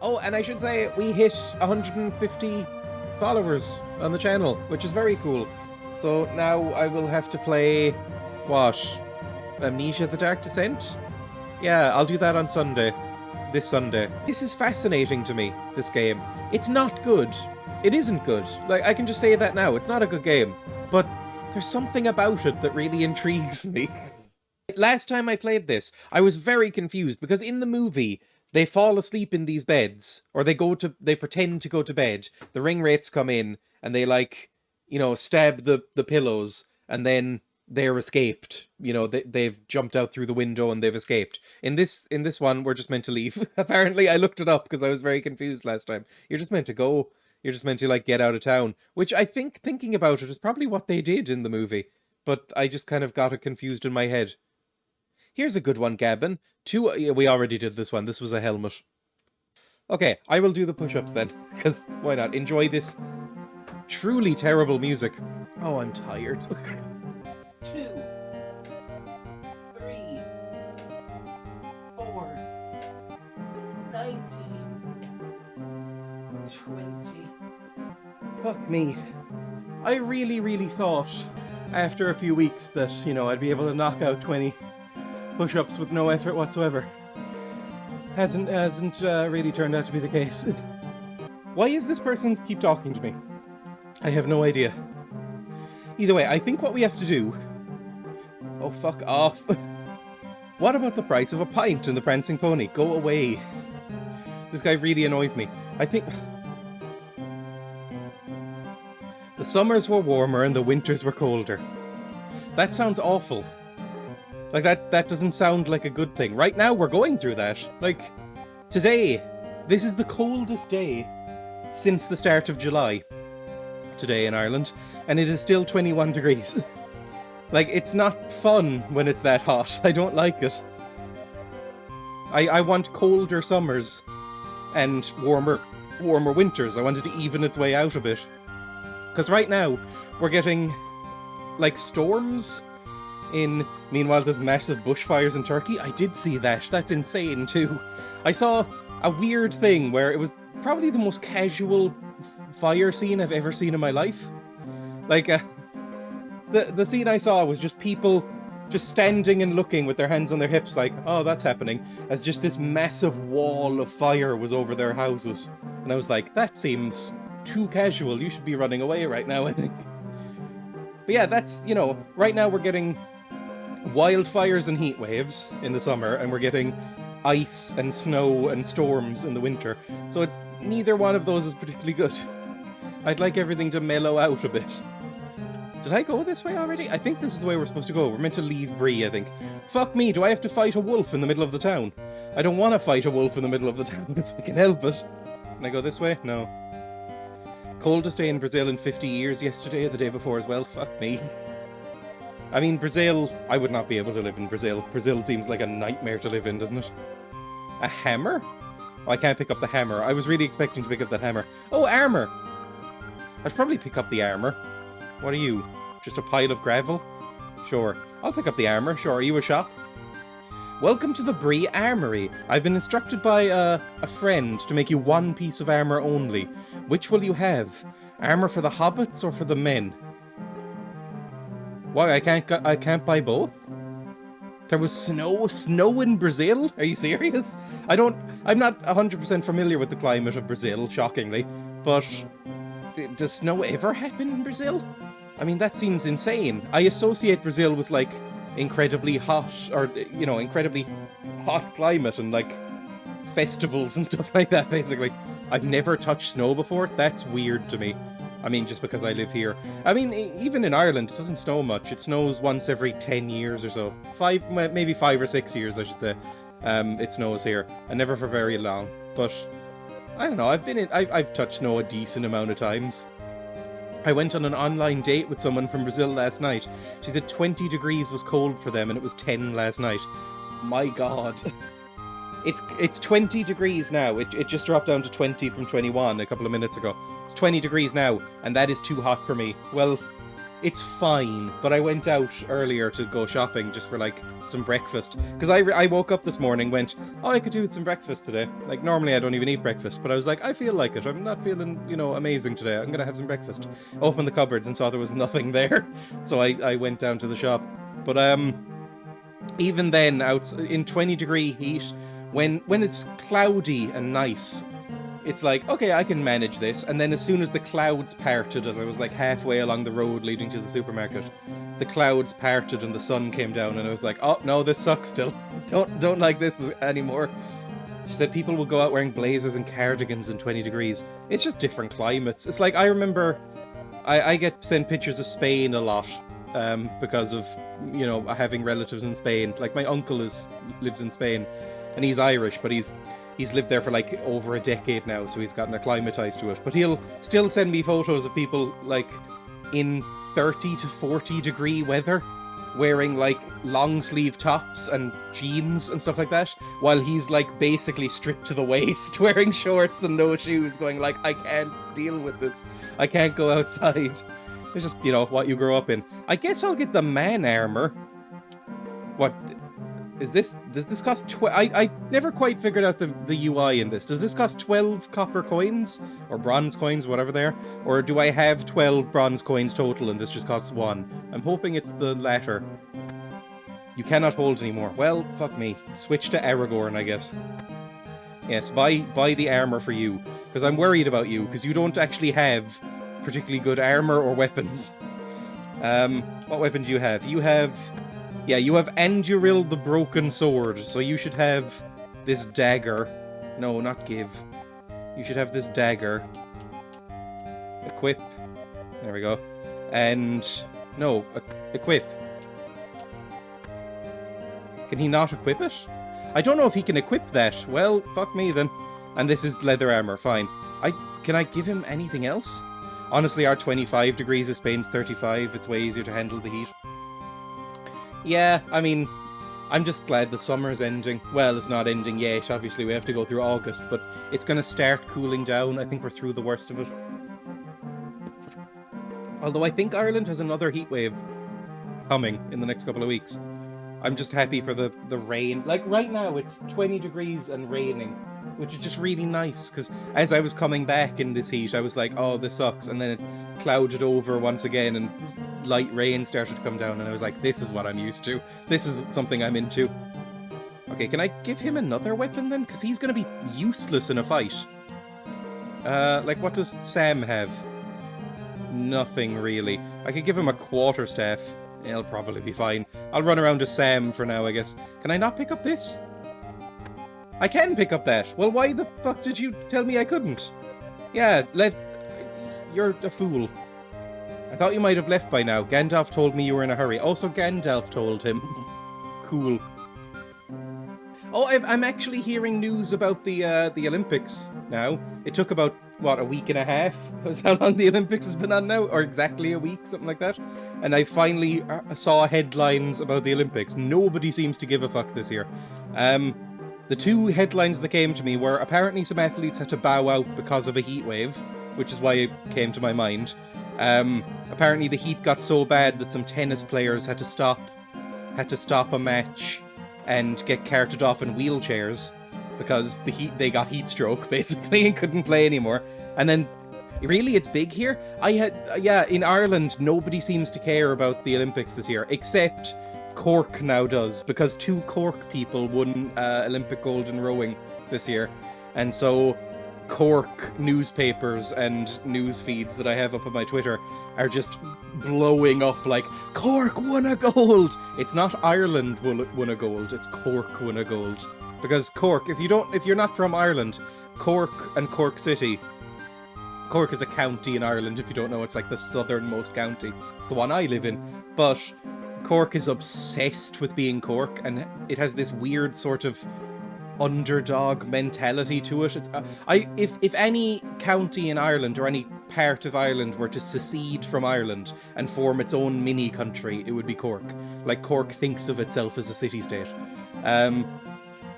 Oh, and I should say, we hit 150 followers on the channel, which is very cool. So now I will have to play, what, Amnesia: The Dark Descent? Yeah, I'll do that on Sunday. This Sunday. This is fascinating to me, this game. It's not good. It isn't good. Like, I can just say that now. It's not a good game. But there's something about it that really intrigues me. Last time I played this, I was very confused because in the movie, they fall asleep in these beds, or they pretend to go to bed. The ring wraiths come in and they stab the pillows, and then they're escaped. They've jumped out through the window and they've escaped. In this one, we're just meant to leave. Apparently, I looked it up because I was very confused last time. You're just meant to go. You're just meant to get out of town, which I think, thinking about it, is probably what they did in the movie. But I just kind of got it confused in my head. Here's a good one, Gavin. We already did this one. This was a helmet. Okay, I will do the push-ups then, because why not? Enjoy this truly terrible music. Oh, I'm tired. 2, 3, 4, 19, 20. Fuck me. I really thought after a few weeks that, I'd be able to knock out 20 push-ups with no effort whatsoever. Hasn't really turned out to be the case. Why is this person keep talking to me? I have no idea. Either way, I think what we have to do... Oh, fuck off. What about the price of a pint in the Prancing Pony? Go away. This guy really annoys me. I think... The summers were warmer and the winters were colder. That sounds awful. Like, that doesn't sound like a good thing. Right now, we're going through that. Like, today, this is the coldest day since the start of July. Today in Ireland. And it is still 21 degrees. Like, it's not fun when it's that hot. I don't like it. I want colder summers and warmer winters. I want it to even its way out a bit. Because right now, we're getting, like, storms... Meanwhile, there's massive bushfires in Turkey. I did see that. That's insane, too. I saw a weird thing where it was probably the most casual fire scene I've ever seen in my life. Like, the scene I saw was just people just standing and looking with their hands on their hips like, oh, that's happening, as just this massive wall of fire was over their houses. And I was like, that seems too casual. You should be running away right now, I think. But yeah, that's, right now we're getting wildfires and heat waves in the summer, and we're getting ice and snow and storms in the winter. So it's neither one of those is particularly good. I'd like everything to mellow out a bit. Did I go this way already? I think this is the way we're supposed to go. We're meant to leave Bree, I think. Fuck me, do I have to fight a wolf in the middle of the town? I don't want to fight a wolf in the middle of the town if I can help it. Can I go this way? No. Coldest day in Brazil in 50 years yesterday, the day before as well. Fuck me. I mean, Brazil, I would not be able to live in Brazil. Brazil seems like a nightmare to live in, doesn't it? A hammer? Oh, I can't pick up the hammer. I was really expecting to pick up that hammer. Oh, armor! I should probably pick up the armor. What are you? Just a pile of gravel? Sure. I'll pick up the armor. Sure, are you a shop? Welcome to the Bree Armory. I've been instructed by a friend to make you one piece of armor only. Which will you have? Armor for the hobbits or for the men? Why, I can't buy both? There was snow in Brazil? Are you serious? I'm not 100% familiar with the climate of Brazil, shockingly, but does snow ever happen in Brazil? I mean, that seems insane. I associate Brazil with, like, incredibly hot, or, incredibly hot climate and, like, festivals and stuff like that, basically. I've never touched snow before. That's weird to me. I mean, just because I live here. I mean, even in Ireland, it doesn't snow much. It snows once every 10 years or so. Maybe 5 or 6 years, I should say. It snows here. And never for very long. But, I don't know, I've touched snow a decent amount of times. I went on an online date with someone from Brazil last night. She said 20 degrees was cold for them and it was 10 last night. My god. It's 20 degrees now. It just dropped down to 20 from 21 a couple of minutes ago. It's 20 degrees now, and that is too hot for me. Well, It's fine, but I went out earlier to go shopping just for, like, some breakfast. Because I woke up this morning, went, oh, I could do with some breakfast today. Like, normally I don't even eat breakfast, but I was like, I feel like it. I'm not feeling, you know, amazing today. I'm gonna have some breakfast. Opened the cupboards and saw there was nothing there. So I went down to the shop. But, even then, out in 20-degree heat, when it's cloudy and nice, it's like, okay, I can manage this. And then as soon as the clouds parted, as I was like halfway along the road leading to the supermarket, the clouds parted and the sun came down, and I was like, oh no, this sucks still. Don't like this anymore. She said people will go out wearing blazers and cardigans in 20 degrees. It's just different climates. It's like, I remember I get sent pictures of Spain a lot, because of, you know, having relatives in Spain. Like, my uncle lives in Spain, and he's Irish, but he's lived there for like over a decade now, so he's gotten acclimatized to it. But he'll still send me photos of people like in 30 to 40 degree weather, wearing like long sleeve tops and jeans and stuff like that, while he's like basically stripped to the waist, wearing shorts and no shoes, going like, I can't deal with this. I can't go outside. It's just, you know, what you grow up in. I guess I'll get the man armor. What is this? Does this cost I never quite figured out the UI in this. Does this cost 12 copper coins? Or bronze coins, whatever they are? Or do I have 12 bronze coins total and this just costs 1? I'm hoping it's the latter. You cannot hold anymore. Well, fuck me. Switch to Aragorn, I guess. Yes, buy the armor for you. Because I'm worried about you, because you don't actually have particularly good armor or weapons. What weapon do you have? You have Anduril the Broken Sword, so you should have this dagger. No, not give. You should have this dagger. Equip. There we go. And... no, equip. Can he not equip it? I don't know if he can equip that. Well, fuck me then. And this is leather armor, fine. Can I give him anything else? Honestly, our 25 degrees is Spain's 35. It's way easier to handle the heat. Yeah, I mean, I'm just glad the summer's ending. Well, it's not ending yet, obviously we have to go through August, but it's going to start cooling down. I think we're through the worst of it. Although I think Ireland has another heat wave coming in the next couple of weeks. I'm just happy for the rain. Like, right now it's 20 degrees and raining, which is just really nice, because as I was coming back in this heat, I was like, oh, this sucks, and then it clouded over once again, and light rain started to come down, and I was like, this is what I'm used to. This is something I'm into. Okay, can I give him another weapon then? Because he's going to be useless in a fight. Like, what does Sam have? Nothing, really. I could give him a quarterstaff. He'll probably be fine. I'll run around as Sam for now, I guess. Can I not pick up this? I can pick up that. Well, why the fuck did you tell me I couldn't? Yeah, you're a fool. I thought you might have left by now. Gandalf told me you were in a hurry. Also, Gandalf told him. Cool. Oh, I'm actually hearing news about the Olympics now. It took about, what, a week and a half? Was how long the Olympics has been on now? Or exactly a week, something like that. And I finally saw headlines about the Olympics. Nobody seems to give a fuck this year. The two headlines that came to me were apparently some athletes had to bow out because of a heat wave, which is why it came to my mind. Apparently the heat got so bad that some tennis players had to stop a match and get carted off in wheelchairs because they got heat stroke basically and couldn't play anymore. And then really, it's big here. In Ireland nobody seems to care about the Olympics this year, except Cork now does, because 2 Cork people won Olympic gold in rowing this year, and so Cork newspapers and news feeds that I have up on my Twitter are just blowing up like, Cork won a gold! It's not Ireland won a gold, it's Cork won a gold. Because Cork, if you're not from Ireland, Cork and Cork City, Cork is a county in Ireland, if you don't know, it's like the southernmost county. It's the one I live in. But Cork is obsessed with being Cork, and it has this weird sort of underdog mentality to it. If any county in Ireland or any part of Ireland were to secede from Ireland and form its own mini country, it would be Cork. Like, Cork thinks of itself as a city-state.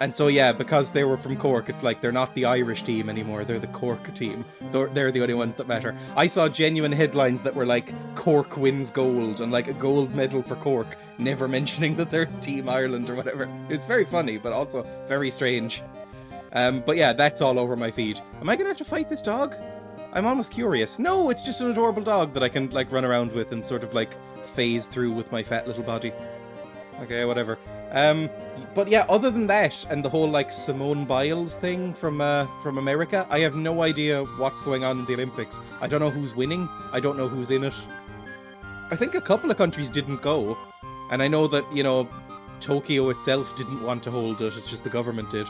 And so, yeah, because they were from Cork, it's like they're not the Irish team anymore. They're the Cork team. They're the only ones that matter. I saw genuine headlines that were like, Cork wins gold, and like a gold medal for Cork, never mentioning that they're Team Ireland or whatever. It's very funny, but also very strange. But yeah, that's all over my feed. Am I going to have to fight this dog? I'm almost curious. No, it's just an adorable dog that I can like run around with and sort of like phase through with my fat little body. Okay, whatever. But yeah, other than that, and the whole like Simone Biles thing from America, I have no idea what's going on in the Olympics. I don't know who's winning. I don't know who's in it. I think a couple of countries didn't go, and I know that, you know, Tokyo itself didn't want to hold it. It's just the government did.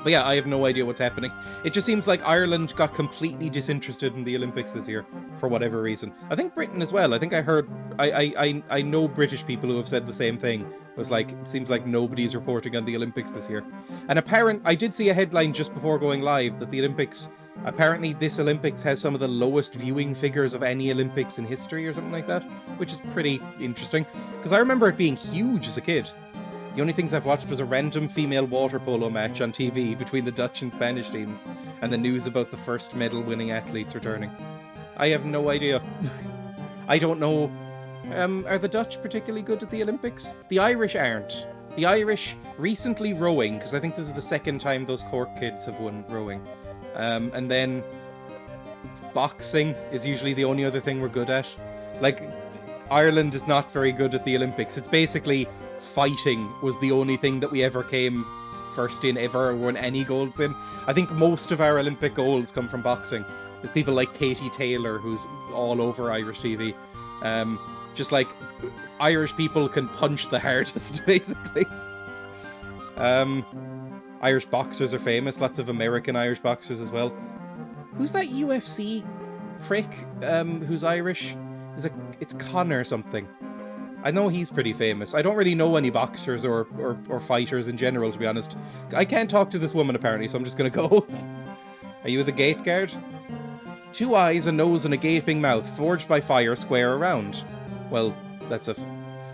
But yeah, I have no idea what's happening. It just seems like Ireland got completely disinterested in the Olympics this year, for whatever reason. I think Britain as well. I think I heard... I know British people who have said the same thing. It was like, it seems like nobody's reporting on the Olympics this year. And I did see a headline just before going live that the Olympics... Apparently this Olympics has some of the lowest viewing figures of any Olympics in history or something like that, which is pretty interesting. Because I remember it being huge as a kid. The only things I've watched was a random female water polo match on TV between the Dutch and Spanish teams, and the news about the first medal-winning athletes returning. I have no idea. I don't know. Are the Dutch particularly good at the Olympics? The Irish aren't. The Irish recently rowing, because I think this is the second time those Cork kids have won rowing. And then boxing is usually the only other thing we're good at. Like, Ireland is not very good at the Olympics. It's basically... fighting was the only thing that we ever came first in ever, or won any golds in. I think most of our Olympic goals come from boxing. There's people like Katie Taylor, who's all over Irish TV. Just like, Irish people can punch the hardest, basically. Irish boxers are famous. Lots of American Irish boxers as well. Who's that UFC prick who's Irish? It's Connor something. I know he's pretty famous. I don't really know any boxers or fighters in general, to be honest. I can't talk to this woman, apparently, so I'm just gonna go. Are you the gate guard? 2 eyes, a nose, and a gaping mouth, forged by fire, square around. Well, that's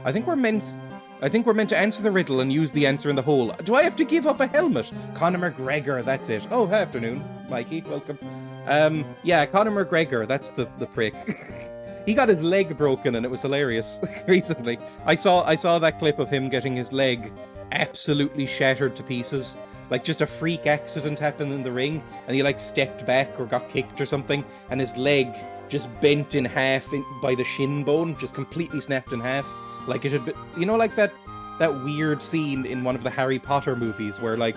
I think we're meant to answer the riddle and use the answer in the hole. Do I have to give up a helmet? Conor McGregor, that's it. Oh, afternoon, Mikey, welcome. Yeah, Conor McGregor, that's the prick. He got his leg broken and it was hilarious recently. I saw that clip of him getting his leg absolutely shattered to pieces. Like, just a freak accident happened in the ring and he like stepped back or got kicked or something and his leg just bent in half by the shin bone, just completely snapped in half. Like it had been, you know, like that weird scene in one of the Harry Potter movies where like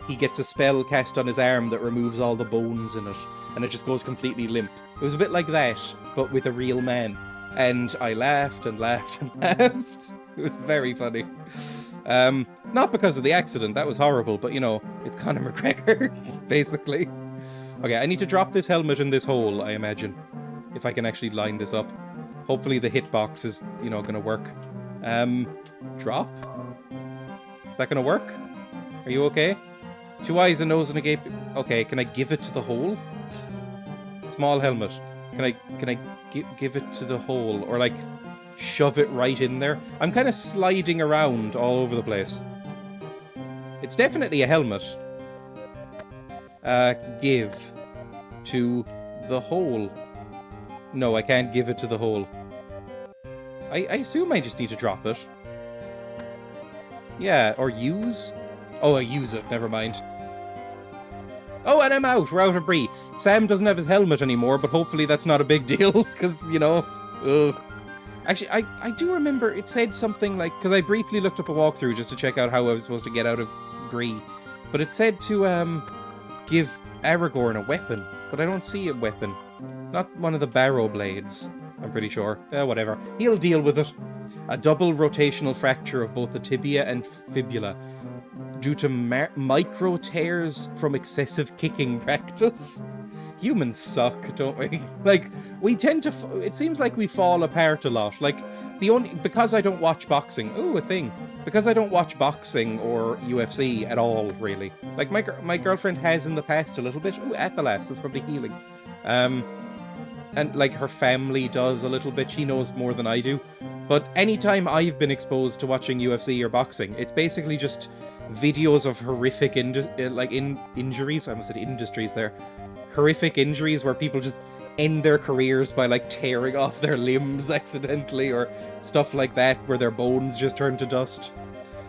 he gets a spell cast on his arm that removes all the bones in it and it just goes completely limp. It was a bit like that, but with a real man. And I laughed and laughed and laughed. It was very funny. Not because of the accident, that was horrible, but you know, it's Conor McGregor, basically. Okay, I need to drop this helmet in this hole, I imagine. If I can actually line this up. Hopefully the hitbox is, you know, gonna work. Drop? Is that gonna work? Are you okay? 2 eyes, a nose, and a gape. Okay, can I give it to the hole? Small helmet. Can I give it to the hole? Or like, shove it right in there? I'm kind of sliding around all over the place. It's definitely a helmet. Give to the hole. No, I can't give it to the hole. I assume I just need to drop it. Yeah, or use? Oh, I use it, never mind. Oh, and I'm out. We're out of Bree. Sam doesn't have his helmet anymore, but hopefully that's not a big deal, because, you know, ugh. Actually, I do remember it said something like, because I briefly looked up a walkthrough just to check out how I was supposed to get out of Bree, but it said to give Aragorn a weapon, but I don't see a weapon. Not one of the barrow blades, I'm pretty sure. Whatever. He'll deal with it. A double rotational fracture of both the tibia and fibula due to micro tears from excessive kicking practice. Humans suck, don't we? Like, we tend to... it seems like we fall apart a lot. Like, because I don't watch boxing... Ooh, a thing. Because I don't watch boxing or UFC at all, really. Like, my girlfriend has in the past a little bit. Ooh, at the last. That's probably healing. And, like, her family does a little bit. She knows more than I do. But anytime I've been exposed to watching UFC or boxing, it's basically just videos of horrific injuries. I almost said industries there. Horrific injuries where people just end their careers by like tearing off their limbs accidentally or stuff like that, where their bones just turn to dust.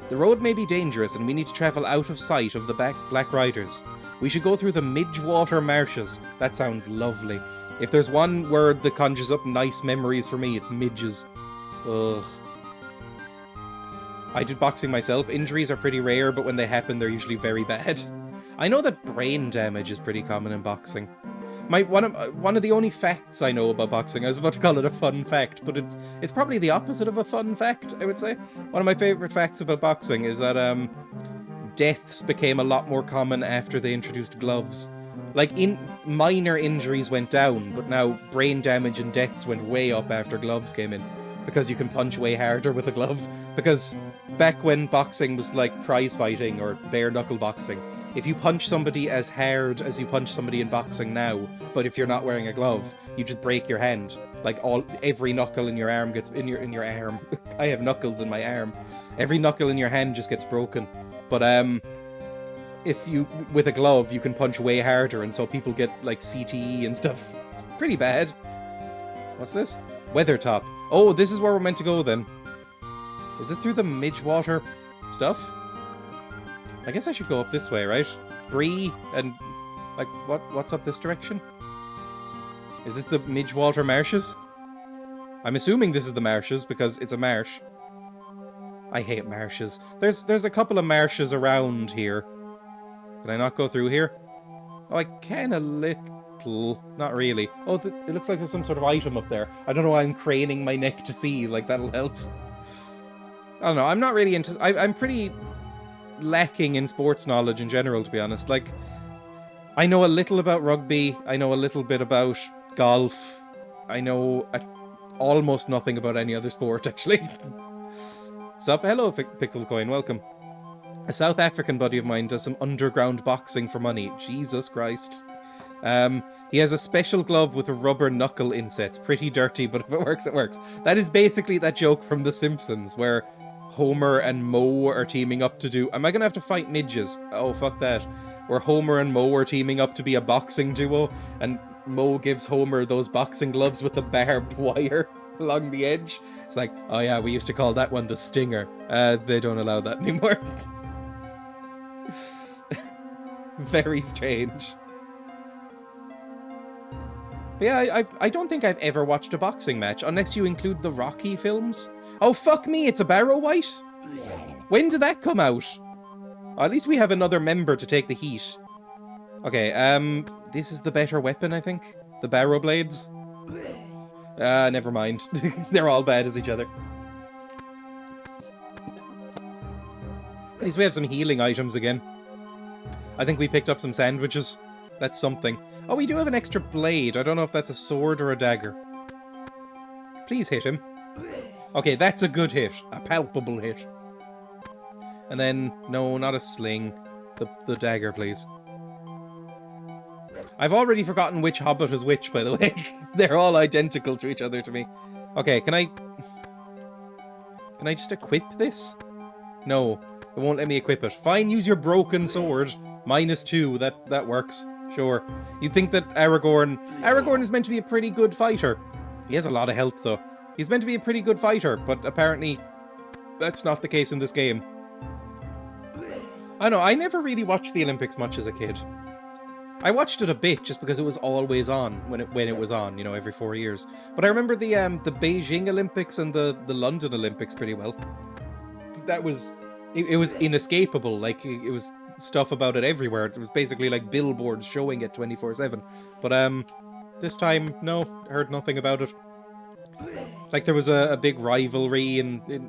The road may be dangerous and we need to travel out of sight of the Black Riders. We should go through the Midgewater Marshes. That sounds lovely. If there's one word that conjures up nice memories for me, it's midges. Ugh. I did boxing myself. Injuries are pretty rare, but when they happen, they're usually very bad. I know that brain damage is pretty common in boxing. One of the only facts I know about boxing, I was about to call it a fun fact, but it's probably the opposite of a fun fact, I would say. One of my favourite facts about boxing is that deaths became a lot more common after they introduced gloves. Like, minor injuries went down, but now brain damage and deaths went way up after gloves came in. Because you can punch way harder with a glove. Because back when boxing was like prize fighting or bare knuckle boxing, if you punch somebody as hard as you punch somebody in boxing now, but if you're not wearing a glove, you just break your hand. Like every knuckle in your arm gets in your arm. I have knuckles in my arm. Every knuckle in your hand just gets broken. But if you with a glove, you can punch way harder, and so people get like CTE and stuff. It's pretty bad. What's this? Weathertop. Oh, this is where we're meant to go then. Is this through the Midgewater stuff? I guess I should go up this way, right? Bree and like what's up this direction? Is this the Midgewater Marshes? I'm assuming this is the marshes because it's a marsh. I hate marshes. There's a couple of marshes around here. Can I not go through here? Oh, I can a little. Not really. Oh, it looks like there's some sort of item up there. I don't know why I'm craning my neck to see. Like, that'll help. I don't know. I'm not really into... I'm pretty lacking in sports knowledge in general, to be honest. Like, I know a little about rugby. I know a little bit about golf. I know almost nothing about any other sport, actually. Sup? Hello, Pixel Coin. Welcome. A South African buddy of mine does some underground boxing for money. Jesus Christ. He has a special glove with a rubber knuckle insets. Pretty dirty, but if it works, it works. That is basically that joke from The Simpsons, where Homer and Moe are teaming up to do... Am I going to have to fight midges? Oh, fuck that. Where Homer and Moe are teaming up to be a boxing duo, and Moe gives Homer those boxing gloves with the barbed wire along the edge. It's like, oh yeah, we used to call that one the Stinger. They don't allow that anymore. Very strange. But yeah, I don't think I've ever watched a boxing match, unless you include the Rocky films. Oh, fuck me, it's a Barrow White? When did that come out? Oh, at least we have another member to take the heat. Okay, this is the better weapon, I think. The Barrow Blades. Never mind. They're all bad as each other. At least we have some healing items again. I think we picked up some sandwiches. That's something. Oh, we do have an extra blade. I don't know if that's a sword or a dagger. Please hit him. Okay, that's a good hit. A palpable hit. And then, no, not a sling. The dagger, please. I've already forgotten which hobbit is which, by the way. They're all identical to each other to me. Okay, can I just equip this? No, it won't let me equip it. Fine, use your broken sword. -2, that works. Sure. You'd think that Aragorn is meant to be a pretty good fighter. He has a lot of health, though. He's meant to be a pretty good fighter, but apparently that's not the case in this game. I know, I never really watched the Olympics much as a kid. I watched it a bit just because it was always on when it was on, you know, every 4 years. But I remember the Beijing Olympics and the London Olympics pretty well. That was... It was inescapable, like, it was stuff about it everywhere. It was basically like billboards showing it 24/7. But this time, no, heard nothing about it. Like, there was a big rivalry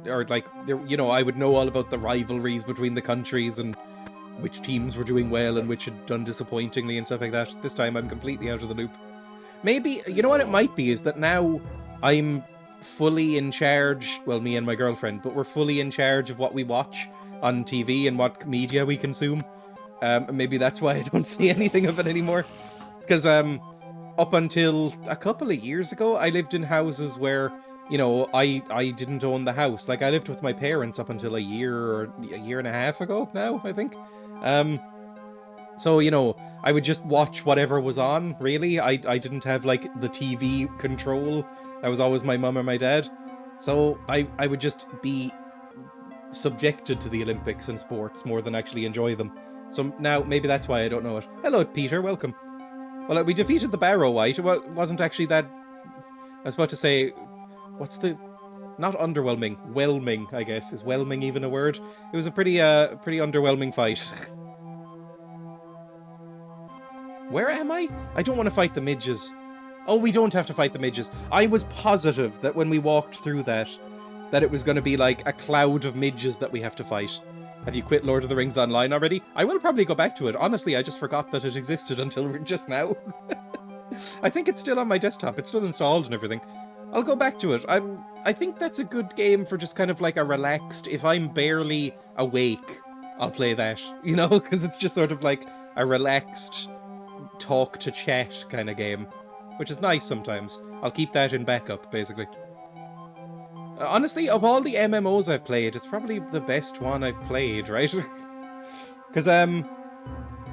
or like, there, you know, I would know all about the rivalries between the countries and which teams were doing well and which had done disappointingly and stuff like that. This time I'm completely out of the loop. Maybe, you know what it might be, is that now I'm fully in charge, well, me and my girlfriend, but we're fully in charge of what we watch on TV and what media we consume. Maybe that's why I don't see anything of it anymore. Because up until a couple of years ago, I lived in houses where you know, I didn't own the house. Like, I lived with my parents up until a year and a half ago now, I think. So, you know, I would just watch whatever was on, really. I didn't have, like, the TV control. That was always my mum or my dad. So I would just be subjected to the Olympics and sports more than actually enjoy them. So now, maybe that's why I don't know it. Hello, Peter, welcome. Well, we defeated the Barrow White. It wasn't actually that... I was about to say... What's the... Not underwhelming. Whelming, I guess. Is whelming even a word? It was a pretty underwhelming fight. Where am I? I don't want to fight the midges. Oh, we don't have to fight the midges. I was positive that when we walked through that it was going to be like a cloud of midges that we have to fight. Have you quit Lord of the Rings Online already? I will probably go back to it. Honestly, I just forgot that it existed until just now. I think it's still on my desktop. It's still installed and everything. I'll go back to it. I think that's a good game for just kind of like a relaxed... If I'm barely awake, I'll play that. You know? Because it's just sort of like a relaxed talk to chat kind of game. Which is nice sometimes. I'll keep that in backup, basically. Honestly, of all the MMOs I've played, it's probably the best one I've played, right? Because,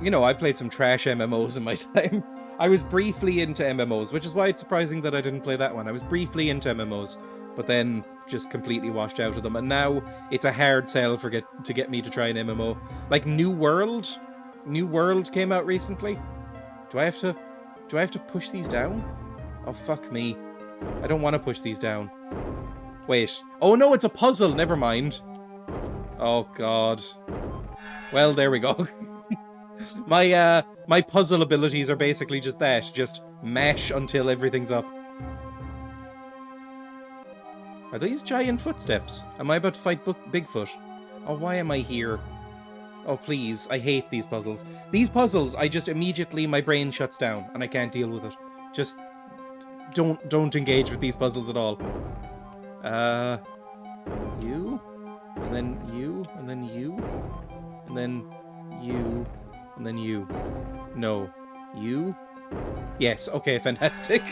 you know, I played some trash MMOs in my time. I was briefly into MMOs, which is why it's surprising that I didn't play that one. I was briefly into MMOs, but then just completely washed out of them. And now it's a hard sell to get me to try an MMO. Like New World? New World came out recently. Do I have to push these down? Oh, fuck me. I don't want to push these down. Wait. Oh no, it's a puzzle. Never mind. Oh god. Well, there we go. My puzzle abilities are basically just that. Just mash until everything's up. Are these giant footsteps? Am I about to fight Bigfoot? Oh, why am I here? Oh, please. I hate these puzzles. These puzzles, I just immediately, my brain shuts down and I can't deal with it. Just don't engage with these puzzles at all. You, and then you, and then you, and then you, and then you. No. You? Yes, okay, fantastic.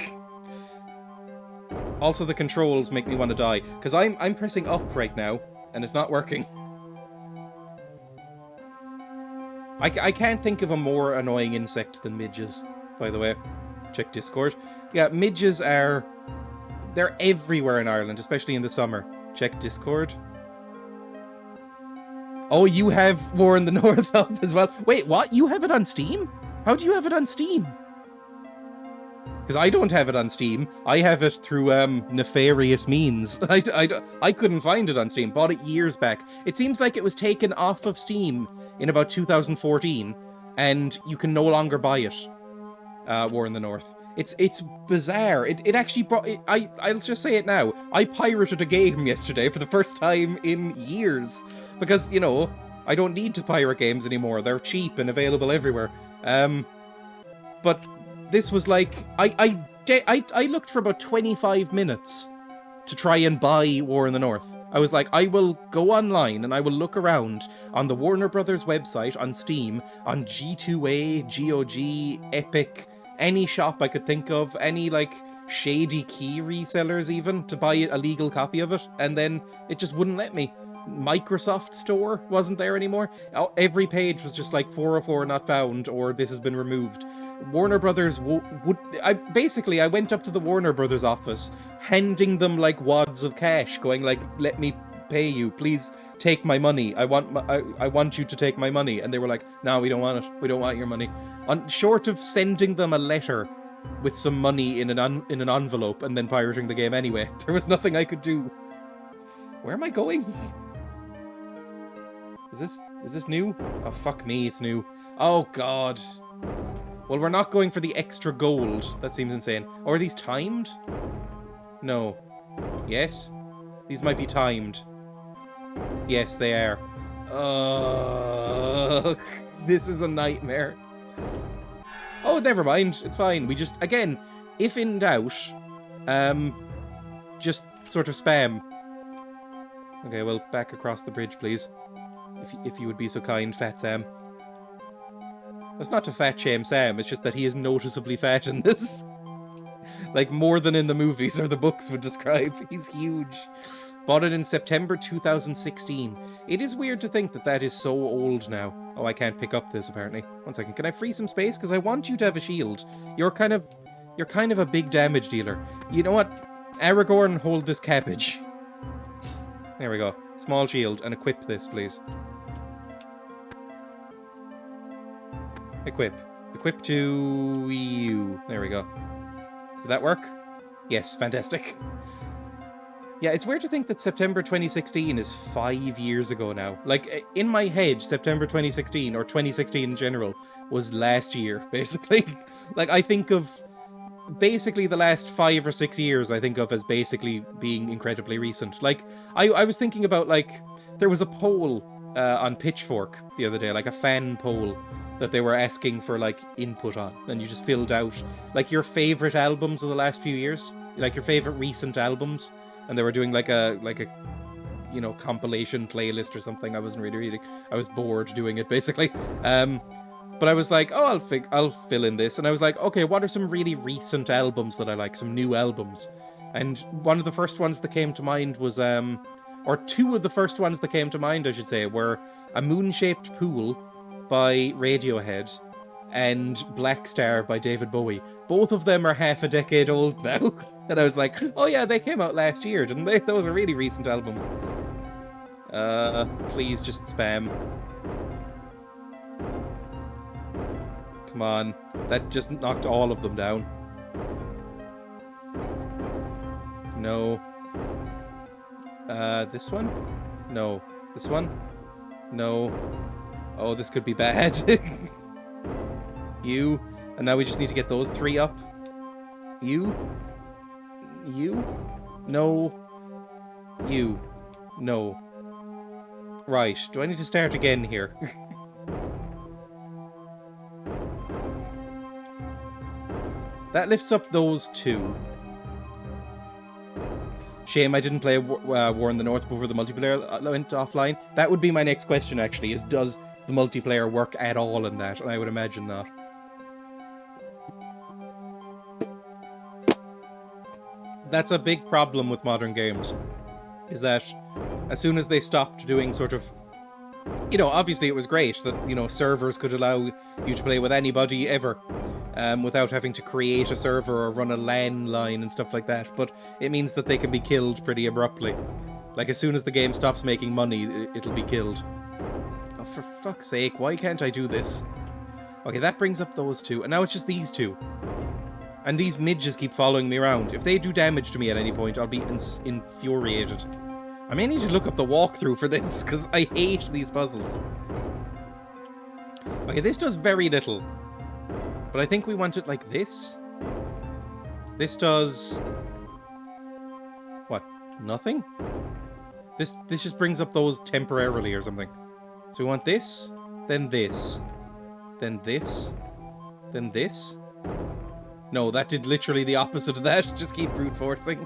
Also, the controls make me want to die, because I'm pressing up right now, and it's not working. I can't think of a more annoying insect than midges, by the way. Check Discord. Yeah, midges are... They're everywhere in Ireland, especially in the summer. Check Discord. Oh, you have War in the North up as well. Wait, what? You have it on Steam? How do you have it on Steam? Because I don't have it on Steam. I have it through nefarious means. I couldn't find it on Steam. Bought it years back. It seems like it was taken off of Steam in about 2014, and you can no longer buy it. War in the North. It's bizarre. It actually brought... I'll just say it now. I pirated a game yesterday for the first time in years. Because, you know, I don't need to pirate games anymore. They're cheap and available everywhere. But this was like... I looked for about 25 minutes to try and buy War in the North. I was like, I will go online and I will look around on the Warner Brothers website, on Steam, on G2A, GOG, Epic... Any shop I could think of, any, like, shady key resellers even, to buy a legal copy of it, and then it just wouldn't let me. Microsoft Store wasn't there anymore. Every page was just like 404 not found, or this has been removed. Warner Brothers I went up to the Warner Brothers office, handing them, like, wads of cash, going like, let me pay you, please take my money, I want you to take my money, and they were like, no, we don't want it, we don't want your money. Short of sending them a letter with some money in an envelope and then pirating the game anyway, there was nothing I could do. Where am I going? Is this new? Oh, fuck me, it's new. Oh, God. Well, we're not going for the extra gold. That seems insane. Or are these timed? No. Yes? These might be timed. Yes, they are. This is a nightmare. Oh, never mind. It's fine. We just, again, if in doubt, just sort of spam. Okay, well, back across the bridge, please. If you would be so kind, Fat Sam. It's not to fat shame Sam, it's just that he is noticeably fat in this. Like, more than in the movies or the books would describe. He's huge. Bought it in September 2016. It is weird to think that that is so old now. Oh, I can't pick up this, apparently. One second. Can I free some space? Because I want you to have a shield. You're kind of a big damage dealer. You know what? Aragorn, hold this cabbage. There we go. Small shield. And equip this, please. Equip. Equip to you. There we go. Did that work? Yes, fantastic. Yeah, it's weird to think that September 2016 is 5 years ago now. Like, in my head, September 2016, or 2016 in general, was last year, basically. Like, I think of... basically the last 5 or 6 years, I think of as basically being incredibly recent. Like, I was thinking about, like, there was a poll on Pitchfork the other day, like a fan poll, that they were asking for, like, input on. And you just filled out, like, your favourite albums of the last few years. Like, your favourite recent albums. And they were doing like a you know, compilation playlist or something. I wasn't really reading. I was bored doing it, basically. But I was like, oh, I'll fill in this. And I was like, okay, what are some really recent albums that I like? Some new albums. And one of the first ones that came to mind was, or two of the first ones that came to mind, I should say, were A Moon-Shaped Pool by Radiohead and Black Star by David Bowie. Both of them are half a decade old now. And I was like, oh yeah, they came out last year, didn't they? Those are really recent albums. Please just spam. Come on. That just knocked all of them down. No. This one? No. This one? No. Oh, this could be bad. You. And now we just need to get those 3 up. You. You. No. You. No. Right. Do I need to start again here? That lifts up those 2. Shame I didn't play War in the North before the multiplayer went offline. That would be my next question, actually, is does the multiplayer work at all in that? And I would imagine not. That's a big problem with modern games, is that as soon as they stopped doing sort of, you know, obviously it was great that, you know, servers could allow you to play with anybody ever, without having to create a server or run a LAN line and stuff like that, but it means that they can be killed pretty abruptly. Like, as soon as the game stops making money, it'll be killed. Oh, for fuck's sake, why can't I do this? Okay, that brings up those 2, and now it's just these 2. And these midges keep following me around. If they do damage to me at any point, I'll be infuriated. I may need to look up the walkthrough for this, because I hate these puzzles. Okay, this does very little. But I think we want it like this. This does... what? Nothing? This just brings up those temporarily or something. So we want this, then this, then this, then this. No, that did literally the opposite of that. Just keep brute forcing.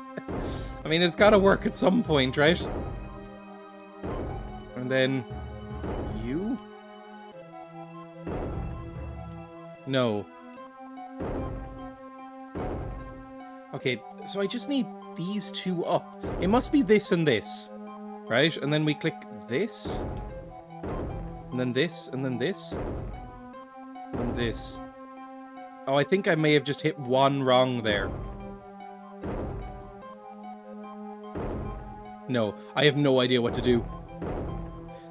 I mean, it's gotta work at some point, right? And then... you? No. Okay, so I just need these 2 up. It must be this and this, right? And then we click this. And then this, and then this. And then this. Oh, I think I may have just hit one wrong there. No, I have no idea what to do.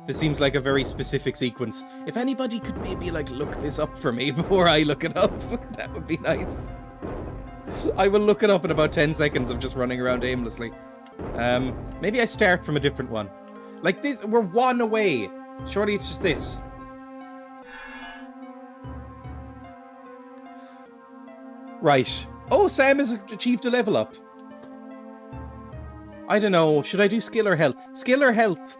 This seems like a very specific sequence. If anybody could maybe, like, look this up for me before I look it up, that would be nice. I will look it up in about 10 seconds of just running around aimlessly. Maybe I start from a different one. Like this, we're 1 away. Surely it's just this. Right. Oh, Sam has achieved a level up. I don't know. Should I do skill or health? Skill or health?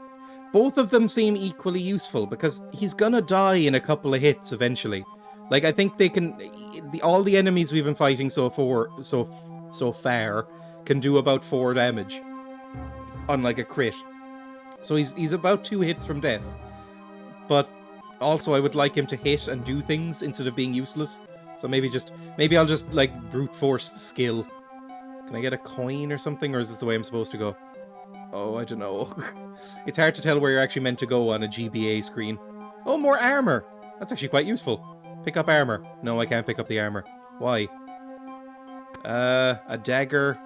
Both of them seem equally useful because he's gonna die in a couple of hits eventually. Like, I think they can... all the enemies we've been fighting so far can do about 4 damage. Unlike a crit. So he's about 2 hits from death. But also I would like him to hit and do things instead of being useless. So maybe I'll just, like, brute force skill. Can I get a coin or something, or is this the way I'm supposed to go? Oh, I don't know. It's hard to tell where you're actually meant to go on a GBA screen. Oh, more armor! That's actually quite useful. Pick up armor. No, I can't pick up the armor. Why? A dagger.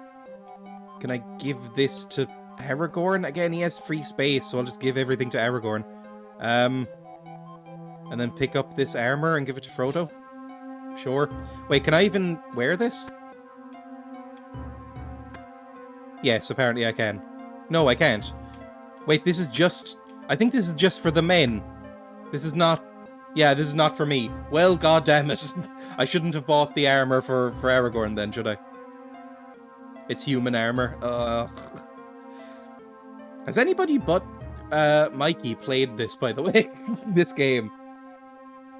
Can I give this to Aragorn? Again, he has free space, so I'll just give everything to Aragorn. And then pick up this armor and give it to Frodo? Sure. Wait, can I even wear this? Yes, apparently I can. No, I can't. Wait, this is just... I think this is just for the men. This is not... Yeah, this is not for me. Well, god damn it. I shouldn't have bought the armor for Aragorn then, should I? It's human armor. Has anybody but Mikey played this, by the way? This game?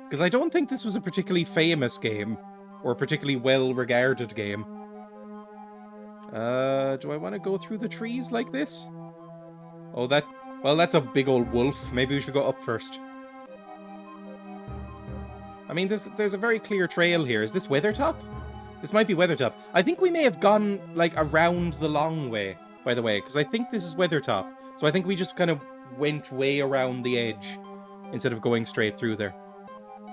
Because I don't think this was a particularly famous game. Or a particularly well-regarded game. Do I want to go through the trees like this? Oh, that... Well, that's a big old wolf. Maybe we should go up first. I mean, there's a very clear trail here. Is this Weathertop? This might be Weathertop. I think we may have gone, like, around the long way, by the way, because I think this is Weathertop. So I think we just kind of went way around the edge instead of going straight through there.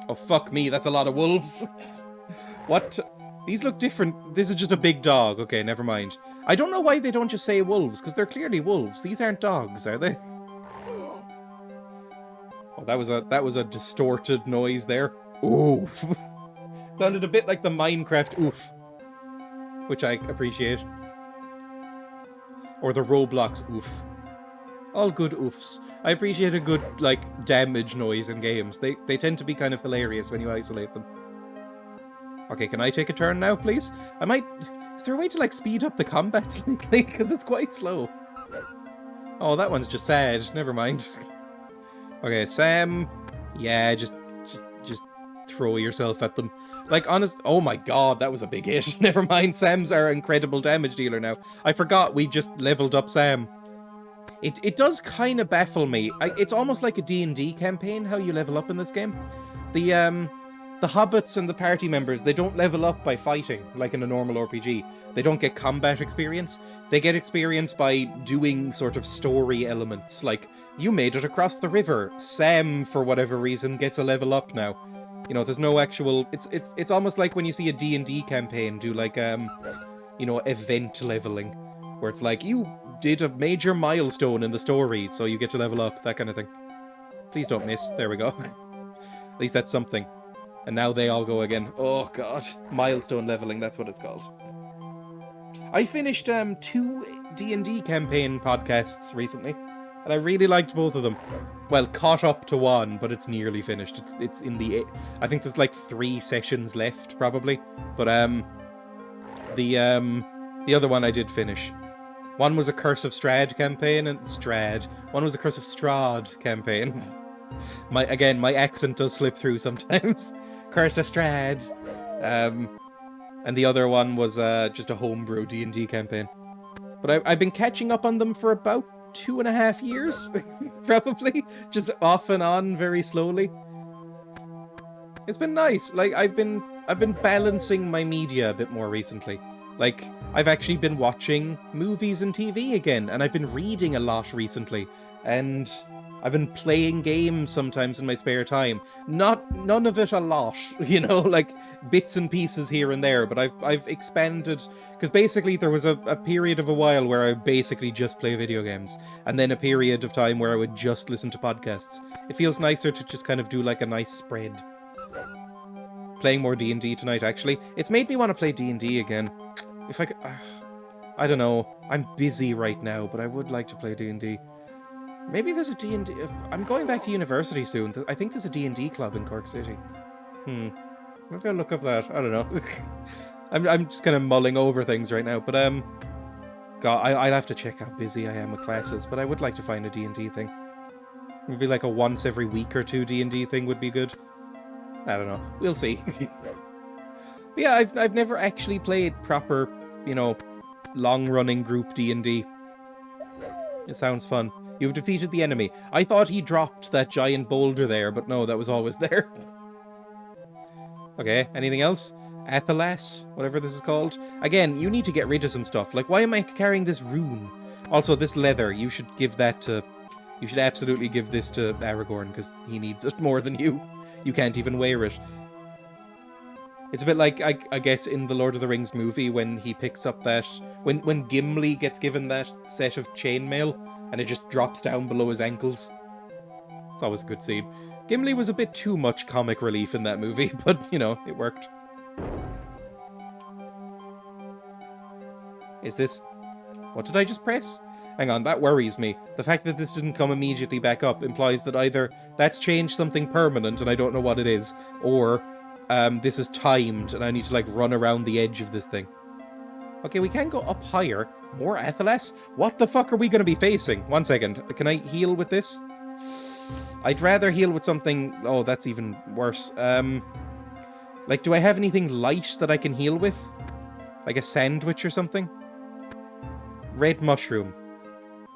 Oh, fuck me, that's a lot of wolves. What? These look different. This is just a big dog. Okay, never mind. I don't know why they don't just say wolves, because they're clearly wolves. These aren't dogs, are they? Oh, that was a distorted noise there. Oof. Sounded a bit like the Minecraft oof. Which I appreciate. Or the Roblox oof. All good oofs. I appreciate a good, like, damage noise in games. They tend to be kind of hilarious when you isolate them. Okay, can I take a turn now, please? I might... Is there a way to, like, speed up the combat slightly? Because it's quite slow. Oh, that one's just sad. Never mind. Okay, Sam... Yeah, just throw yourself at them. Like, honest... Oh my god, that was a big hit. Never mind, Sam's our incredible damage dealer now. I forgot we just leveled up Sam. It does kind of baffle me. It's almost like a D&D campaign, how you level up in this game. The hobbits and the party members, they don't level up by fighting, like in a normal RPG. They don't get combat experience. They get experience by doing sort of story elements, like, you made it across the river. Sam, for whatever reason, gets a level up now. You know, there's no actual... It's almost like when you see a D&D campaign do, like, you know, event leveling, where it's like, you did a major milestone in the story, so you get to level up, that kind of thing. Please don't miss. There we go. At least that's something. And now they all go again. Oh, God. Milestone leveling, that's what it's called. I finished 2 D&D campaign podcasts recently, and I really liked both of them. Well, caught up to one, but it's nearly finished. It's in the... I think there's like 3 sessions left, probably. But the other one I did finish. One was a Curse of Strahd campaign, and One was a Curse of Strahd campaign. My accent does slip through sometimes. Curse of Strahd. And the other one was just a homebrew D&D campaign. But I've been catching up on them for about 2.5 years, probably. Just off and on, very slowly. It's been nice. Like, I've been balancing my media a bit more recently. Like, I've actually been watching movies and TV again, and I've been reading a lot recently, and I've been playing games sometimes in my spare time. None of it a lot, you know, like bits and pieces here and there, but I've expanded, because basically there was a period of a while where I basically just play video games, and then a period of time where I would just listen to podcasts. It feels nicer to just kind of do like a nice spread. Playing more D&D tonight, actually. It's made me want to play D&D again. If I could... I don't know. I'm busy right now, but I would like to play D&D. Maybe there's a D&D... I'm going back to university soon. I think there's a D&D club in Cork City. Maybe I'll look up that. I don't know. I'm just kind of mulling over things right now, but God, I'd have to check how busy I am with classes, but I would like to find a D&D thing. Maybe like a once every week or 2 D&D thing would be good. I don't know. We'll see. But yeah, I've never actually played proper, you know, long-running group D&D. It sounds fun. You've defeated the enemy. I thought he dropped that giant boulder there, but no, that was always there. Okay, anything else? Athelas, whatever this is called. Again, you need to get rid of some stuff. Like, why am I carrying this rune? Also, this leather, you should give that to... You should absolutely give this to Aragorn, because he needs it more than you. You can't even wear it. It's a bit like, I guess, in the Lord of the Rings movie, when he picks up that... When Gimli gets given that set of chainmail, and it just drops down below his ankles. It's always a good scene. Gimli was a bit too much comic relief in that movie, but, you know, it worked. Is this... What did I just press? Hang on, that worries me. The fact that this didn't come immediately back up implies that either that's changed something permanent and I don't know what it is, or this is timed and I need to, like, run around the edge of this thing. Okay, we can go up higher. More Athelas? What the fuck are we going to be facing? 1 second. Can I heal with this? I'd rather heal with something... Oh, that's even worse. Like, do I have anything light that I can heal with? Like a sandwich or something? Red mushroom.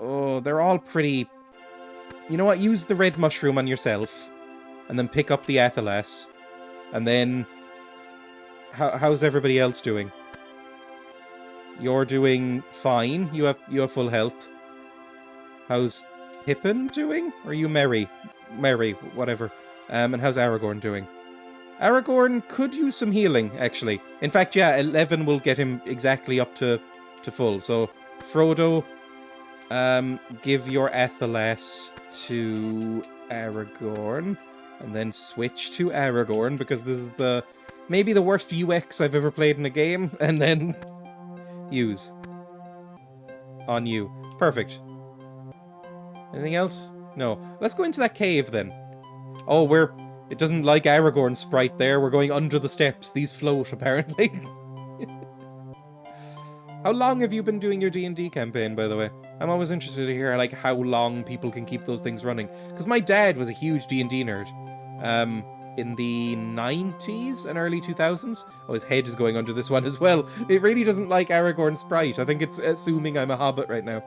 Oh, they're all pretty... You know what? Use the red mushroom on yourself. And then pick up the Athelas. And then... How's everybody else doing? You're doing fine. You have full health. How's Pippin doing? Or are you Merry? Merry, whatever. And how's Aragorn doing? Aragorn could use some healing, actually. In fact, yeah, 11 will get him exactly up to full. So, Frodo, give your Athelas to Aragorn. And then switch to Aragorn, because this is maybe the worst UX I've ever played in a game. And then use on you. Perfect. Anything else? No. Let's go into that cave, then. Oh, it doesn't like Aragorn's sprite there. We're going under the steps. These float, apparently. How long have you been doing your D&D campaign, by the way? I'm always interested to hear, like, how long people can keep those things running. Because my dad was a huge D&D nerd. In the 90s and early 2000s. Oh, his head is going under this one as well. It really doesn't like Aragorn's sprite. I think it's assuming I'm a hobbit right now.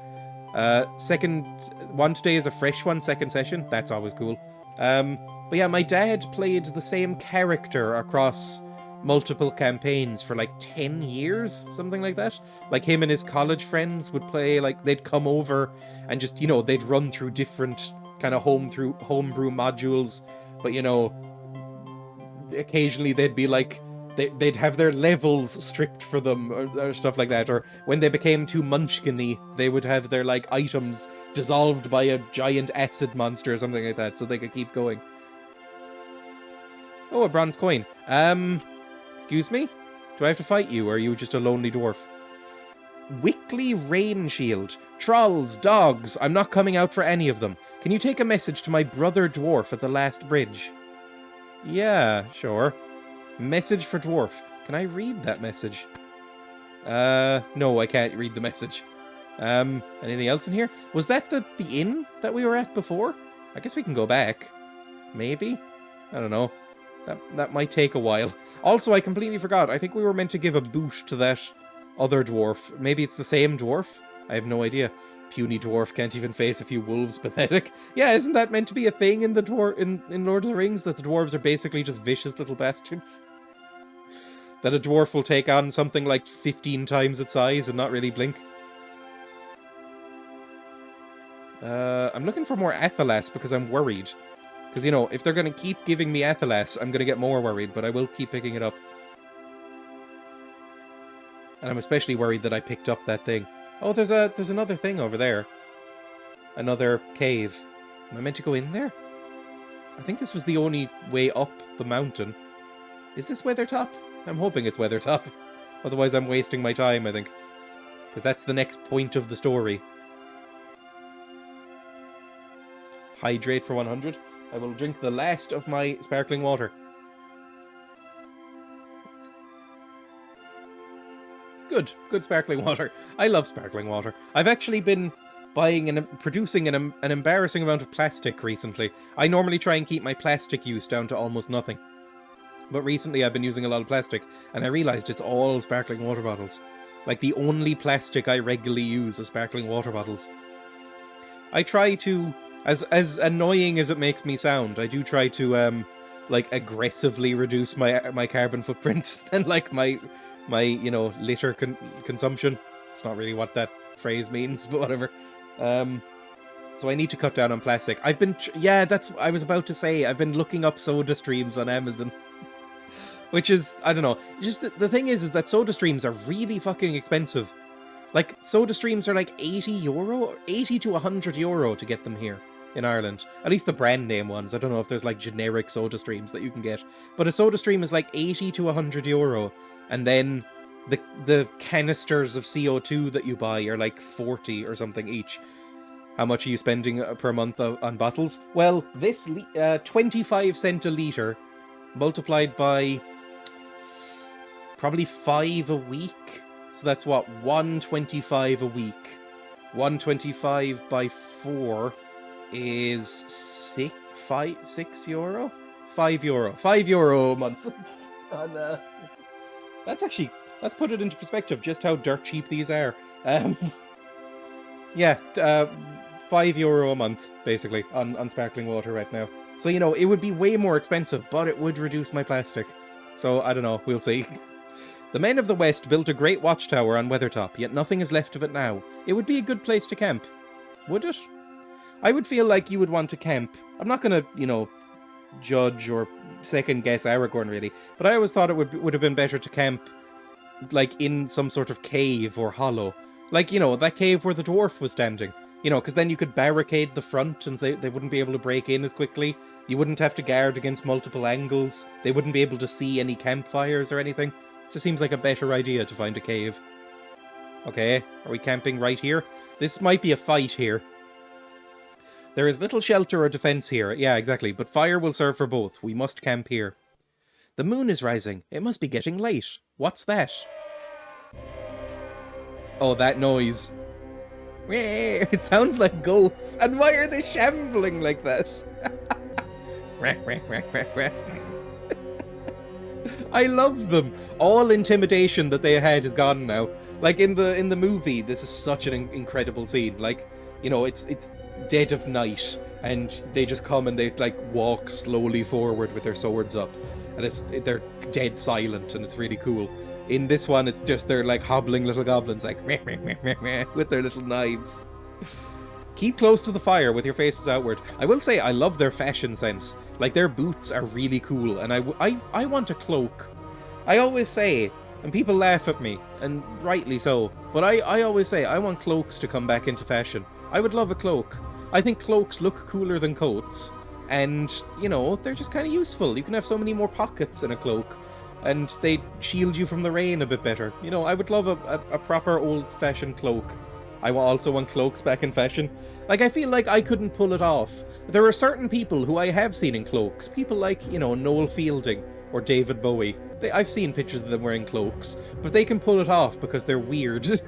Second one today is a fresh one, second session. That's always cool. But yeah, my dad played the same character across multiple campaigns for like 10 years, something like that. Like, him and his college friends would play, like, they'd come over and just, you know, they'd run through different kind of homebrew modules. But, you know, occasionally they'd be like, they'd have their levels stripped for them or stuff like that. Or when they became too munchkin-y, they would have their, like, items dissolved by a giant acid monster or something like that, so they could keep going. Oh, a bronze coin. Excuse me? Do I have to fight you, or are you just a lonely dwarf? Wickly Rain Shield. Trolls, dogs, I'm not coming out for any of them. Can you take a message to my brother dwarf at the last bridge? Yeah, sure. Message for dwarf. Can I read that message? No, I can't read the message. Anything else in here? Was that the inn that we were at before? I guess we can go back. Maybe? I don't know. That might take a while. Also, I completely forgot. I think we were meant to give a boot to that other dwarf. Maybe it's the same dwarf? I have no idea. Puny dwarf can't even face a few wolves. Pathetic. Yeah, isn't that meant to be a thing in the in Lord of the Rings? That the dwarves are basically just vicious little bastards? That a dwarf will take on something like 15 times its size and not really blink? I'm looking for more Athelas because I'm worried. Because, you know, if they're going to keep giving me Athelas, I'm going to get more worried, but I will keep picking it up. And I'm especially worried that I picked up that thing. Oh, there's another thing over there. Another cave. Am I meant to go in there? I think this was the only way up the mountain. Is this Weathertop? I'm hoping it's Weathertop. Otherwise I'm wasting my time, I think. Because that's the next point of the story. Hydrate for 100. I will drink the last of my sparkling water. Good sparkling water. I love sparkling water. I've actually been buying and producing an embarrassing amount of plastic recently. I normally try and keep my plastic use down to almost nothing. But recently I've been using a lot of plastic, and I realised it's all sparkling water bottles. Like, the only plastic I regularly use is sparkling water bottles. I try to... As annoying as it makes me sound, I do try to like aggressively reduce my carbon footprint and like my litter consumption. It's not really what that phrase means, but whatever. So I need to cut down on plastic. I've been yeah, that's I was about to say. I've been looking up soda streams on Amazon, which is, I don't know. Just the thing is that soda streams are really fucking expensive. Like, soda streams are like €80, 80 to €100 to get them here in Ireland. At least the brand name ones. I don't know if there's like generic soda streams that you can get. But a soda stream is like 80 to €100. And then the canisters of CO2 that you buy are like 40 or something each. How much are you spending per month on bottles? Well, this 25 cent a litre multiplied by probably 5 a week. So that's what, 125 a week. 125 by 4 is €6? €5? €5 a month. And, let's put it into perspective just how dirt cheap these are. Yeah, €5 a month, basically, on sparkling water right now. So, it would be way more expensive, but it would reduce my plastic. So, I don't know, we'll see. The men of the West built a great watchtower on Weathertop, yet nothing is left of it now. It would be a good place to camp. Would it? I would feel like you would want to camp. I'm not gonna, judge or second-guess Aragorn, really, but I always thought it would have been better to camp, like, in some sort of cave or hollow. Like, that cave where the dwarf was standing. Because then you could barricade the front and they wouldn't be able to break in as quickly. You wouldn't have to guard against multiple angles. They wouldn't be able to see any campfires or anything. So it seems like a better idea to find a cave. Okay, are we camping right here? This might be a fight here. There is little shelter or defense here. Yeah, exactly. But fire will serve for both. We must camp here. The moon is rising. It must be getting late. What's that? Oh, that noise. It sounds like goats. And why are they shambling like that? I love them. All intimidation that they had is gone now. Like in the movie, this is such an incredible scene. Like, it's dead of night, and they just come and they like walk slowly forward with their swords up, and they're dead silent, and it's really cool. In this one, it's just they're like hobbling little goblins, like with their little knives. Keep close to the fire with your faces outward. I will say I love their fashion sense. Like, their boots are really cool, and I want a cloak. I always say, and people laugh at me, and rightly so, but I always say I want cloaks to come back into fashion. I would love a cloak. I think cloaks look cooler than coats, and, they're just kind of useful. You can have so many more pockets in a cloak, and they shield you from the rain a bit better. I would love a proper old-fashioned cloak. I also want cloaks back in fashion. Like, I feel like I couldn't pull it off. There are certain people who I have seen in cloaks. People like, Noel Fielding or David Bowie. I've seen pictures of them wearing cloaks, but they can pull it off because they're weird.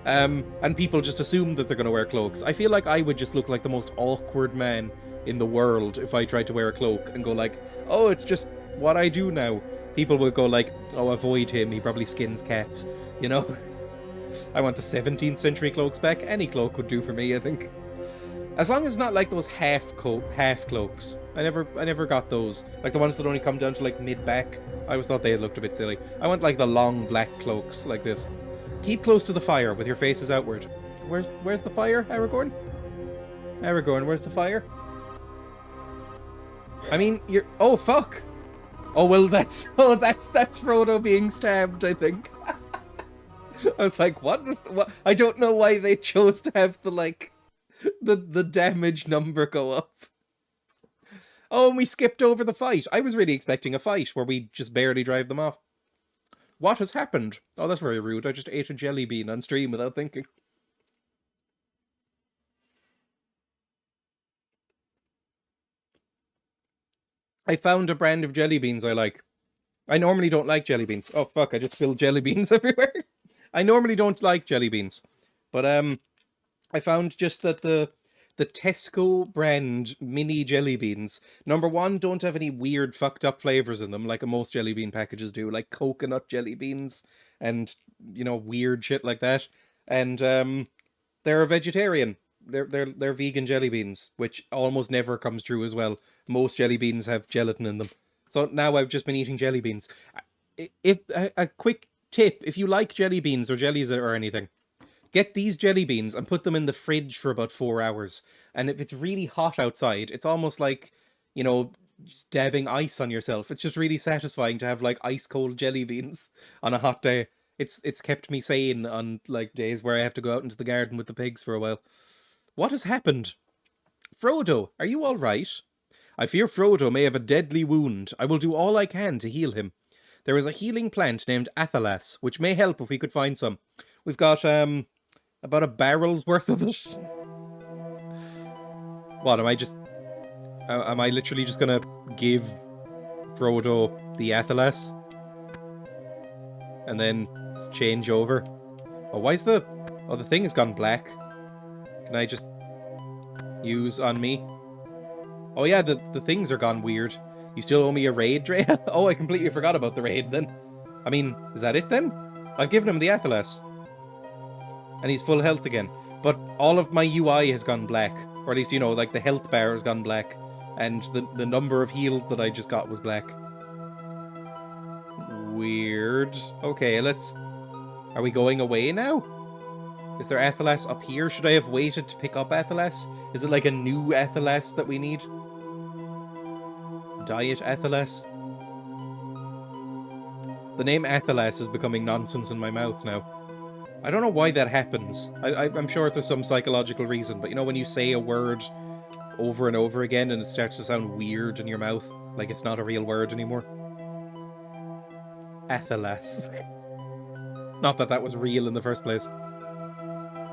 And people just assume that they're going to wear cloaks. I feel like I would just look like the most awkward man in the world if I tried to wear a cloak and go like, oh, it's just what I do now. People would go like, oh, avoid him, he probably skins cats, I want the 17th century cloaks back. Any cloak would do for me, I think. As long as it's not like those half cloaks. I never got those. Like the ones that only come down to like mid-back. I always thought they looked a bit silly. I want like the long black cloaks like this. Keep close to the fire with your faces outward. Where's the fire, Aragorn? Aragorn, where's the fire? I mean, you're... Oh, fuck! Oh, well, that's Frodo being stabbed, I think. I was like, what? I don't know why they chose to have the damage number go up. Oh, and we skipped over the fight. I was really expecting a fight where we just barely drive them off. What has happened? Oh, that's very rude. I just ate a jelly bean on stream without thinking. I found a brand of jelly beans I like. I normally don't like jelly beans. Oh, fuck, I just spilled jelly beans everywhere. I normally don't like jelly beans. But, I found just that the Tesco brand mini jelly beans, number one, don't have any weird fucked up flavors in them like most jelly bean packages do, like coconut jelly beans and, weird shit like that. And, they're a vegetarian. they're vegan jelly beans, which almost never comes true as well. Most jelly beans have gelatin in them. So now I've just been eating jelly beans. If a quick tip, if you like jelly beans or jellies or anything, get these jelly beans and put them in the fridge for about 4 hours. And if it's really hot outside, it's almost like, just dabbing ice on yourself. It's just really satisfying to have like ice cold jelly beans on a hot day. It's kept me sane on like days where I have to go out into the garden with the pigs for a while. What has happened? Frodo, are you all right? I fear Frodo may have a deadly wound. I will do all I can to heal him. There is a healing plant named acces, which may help if we could find some. We've got about a barrel's worth of it. What, am I literally just gonna give Frodo the acces? And then change over? Oh, why is the thing has gone black? Can I just use on me? Oh yeah, the things are gone weird. You still owe me a raid, Dreya? Oh, I completely forgot about the raid then. I mean, is that it then? I've given him the acces. And he's full health again. But all of my UI has gone black. Or at least, like the health bar has gone black. And the number of healed that I just got was black. Weird. Okay, are we going away now? Is there acces up here? Should I have waited to pick up acces? Is it like a new acces that we need? Diet acces? The name acces is becoming nonsense in my mouth now. I don't know why that happens. I'm sure there's some psychological reason, but when you say a word over and over again and it starts to sound weird in your mouth, like it's not a real word anymore. Acces. Not that was real in the first place.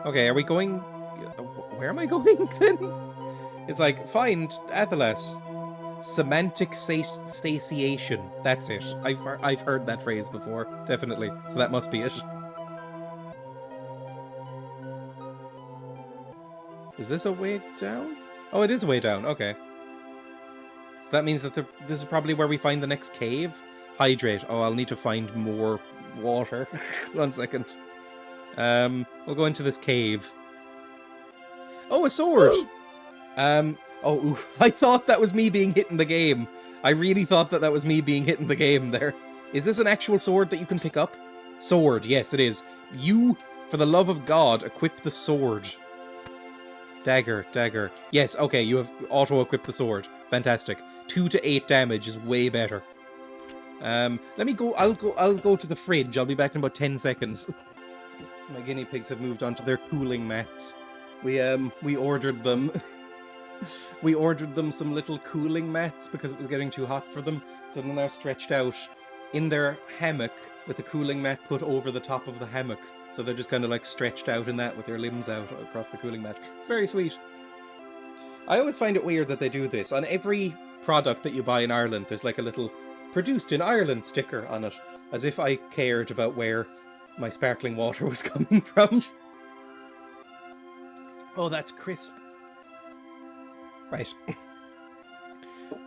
Okay, are we going... Where am I going then? It's like, find acces. Semantic satiation. That's it. I've heard that phrase before, definitely. So that must be it. Is this a way down? Oh, it is a way down. Okay. So that means that this is probably where we find the next cave. Hydrate. Oh, I'll need to find more water. 1 second. We'll go into this cave. Oh, a sword! Oh, I thought that was me being hit in the game. I really thought that was me being hit in the game there. Is this an actual sword that you can pick up? Sword, yes it is. You, for the love of God, equip the sword. Dagger. Yes, okay, you have auto-equipped the sword. Fantastic. 2 to 8 damage is way better. Let me go. I'll go to the fridge. I'll be back in about 10 seconds. My guinea pigs have moved on to their cooling mats. We ordered them. We ordered them some little cooling mats because it was getting too hot for them. So then they're stretched out in their hammock with a cooling mat put over the top of the hammock. So they're just kind of like stretched out in that with their limbs out across the cooling mat. It's very sweet. I always find it weird that they do this. On every product that you buy in Ireland, there's like a little produced in Ireland sticker on it. As if I cared about where my sparkling water was coming from. Oh, that's crisp. Right.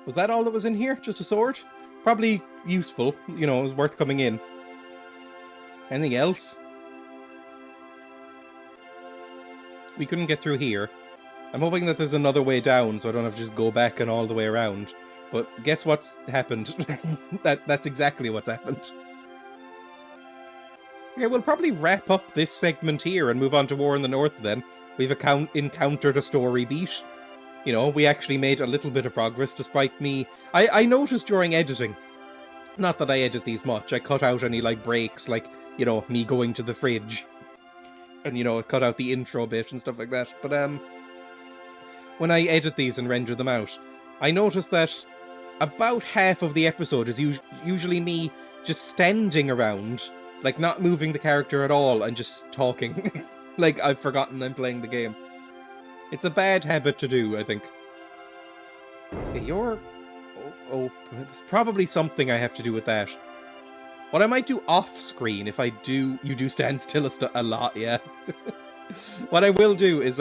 Was that all that was in here? Just a sword? Probably useful. It was worth coming in. Anything else? We couldn't get through here. I'm hoping that there's another way down so I don't have to just go back and all the way around. But guess what's happened? That's exactly what's happened. Okay, we'll probably wrap up this segment here and move on to War in the North then. We've encountered a story beat. We actually made a little bit of progress despite me... I noticed during editing, not that I edit these much, I cut out any, breaks, me going to the fridge. And, cut out the intro bit and stuff like that. But, when I edit these and render them out, I noticed that about half of the episode is usually me just standing around, not moving the character at all and just talking. I've forgotten I'm playing the game. It's a bad habit to do, I think. Okay, you're... Oh, it's probably something I have to do with that. What I might do off-screen if you do stand still a lot, yeah. What I will do is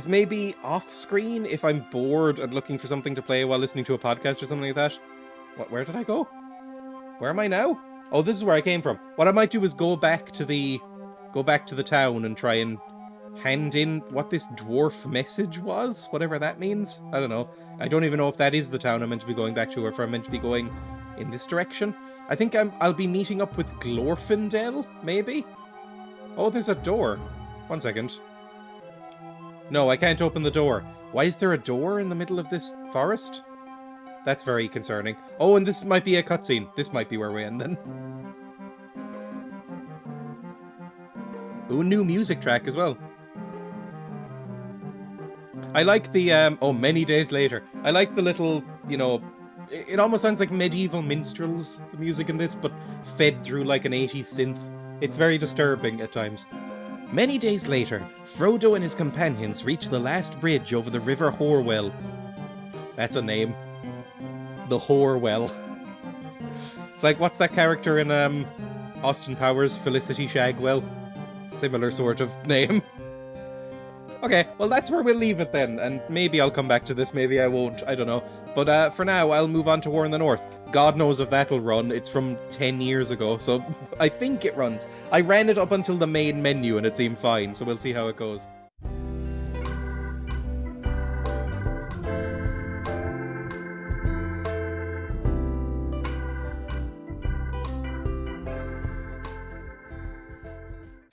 maybe off-screen if I'm bored and looking for something to play while listening to a podcast or something like that. Where did I go? Where am I now? Oh, this is where I came from. What I might do is go back to the town and try and hand in what this dwarf message was, whatever that means. I don't know. I don't even know if that is the town I'm meant to be going back to, or if I'm meant to be going in this direction. I think I'll be meeting up with Glorfindel, maybe? Oh, there's a door. 1 second. No, I can't open the door. Why is there a door in the middle of this forest? That's very concerning. Oh, and this might be a cutscene. This might be where we end then. Ooh, new music track as well. I like the, many days later. I like the little, you know, it almost sounds like medieval minstrels, the music in this, but fed through like an 80s synth. It's very disturbing at times. Many days later, Frodo and his companions reach the last bridge over the River Horwell. That's a name. The Horwell. It's like, what's that character in Austin Powers, Felicity Shagwell? Similar sort of name. Okay, well that's where we'll leave it then, and maybe I'll come back to this, maybe I won't, I don't know. But for now, I'll move on to War in the North. God knows if that'll run, it's from 10 years ago, so I think it runs. I ran it up until the main menu and it seemed fine, so we'll see how it goes.